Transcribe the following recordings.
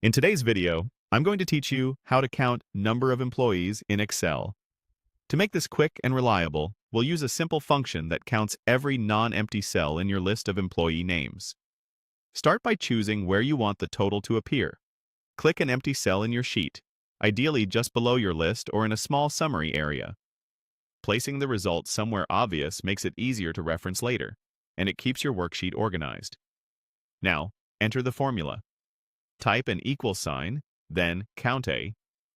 In today's video, I'm going to teach you how to count number of employees in Excel. To make this quick and reliable, we'll use a simple function that counts every non-empty cell in your list of employee names. Start by choosing where you want the total to appear. Click an empty cell in your sheet, ideally just below your list or in a small summary area. Placing the result somewhere obvious makes it easier to reference later, and it keeps your worksheet organized. Now, enter the formula. Type an equal sign, then COUNTA,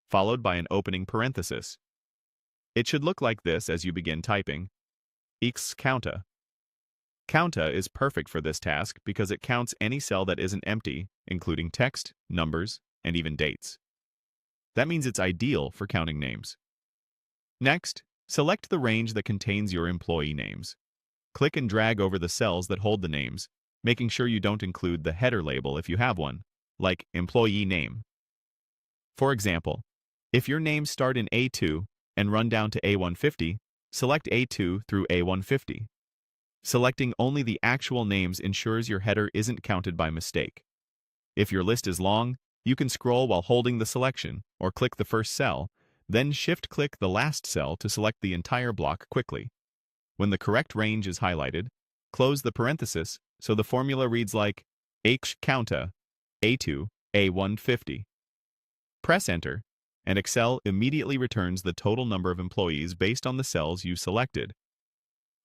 followed by an opening parenthesis. It should look like this as you begin typing. Equals COUNTA. COUNTA is perfect for this task because it counts any cell that isn't empty, including text, numbers, and even dates. That means it's ideal for counting names. Next, select the range that contains your employee names. Click and drag over the cells that hold the names, making sure you don't include the header label if you have one, like employee name. For example, if your names start in A2 and run down to A150, select A2 through A150. Selecting only the actual names ensures your header isn't counted by mistake. If your list is long, you can scroll while holding the selection or click the first cell, then shift-click the last cell to select the entire block quickly. When the correct range is highlighted, close the parenthesis so the formula reads like COUNTA A2 A150. Press Enter, and Excel immediately returns the total number of employees based on the cells you selected.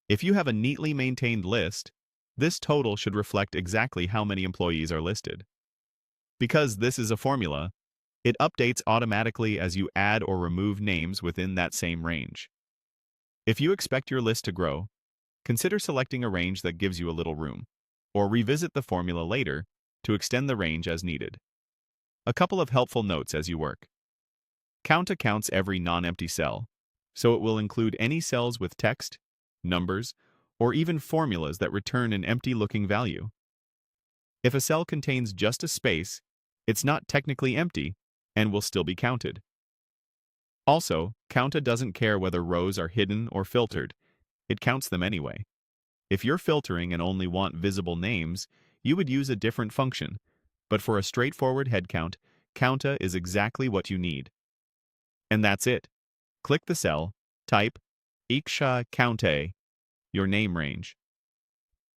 If you have a neatly maintained list, this total should reflect exactly how many employees are listed. Because this is a formula, it updates automatically as you add or remove names within that same range. If you expect your list to grow, consider selecting a range that gives you a little room, or revisit the formula later to extend the range as needed. A couple of helpful notes as you work. COUNTA counts every non-empty cell, so it will include any cells with text, numbers, or even formulas that return an empty-looking value. If a cell contains just a space, it's not technically empty and will still be counted. Also, COUNTA doesn't care whether rows are hidden or filtered. It counts them anyway. If you're filtering and only want visible names, you would use a different function, but for a straightforward head count, COUNTA is exactly what you need. And that's it. Click the cell, type COUNTA, your name range.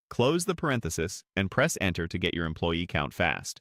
Close the parenthesis and press Enter to get your employee count fast.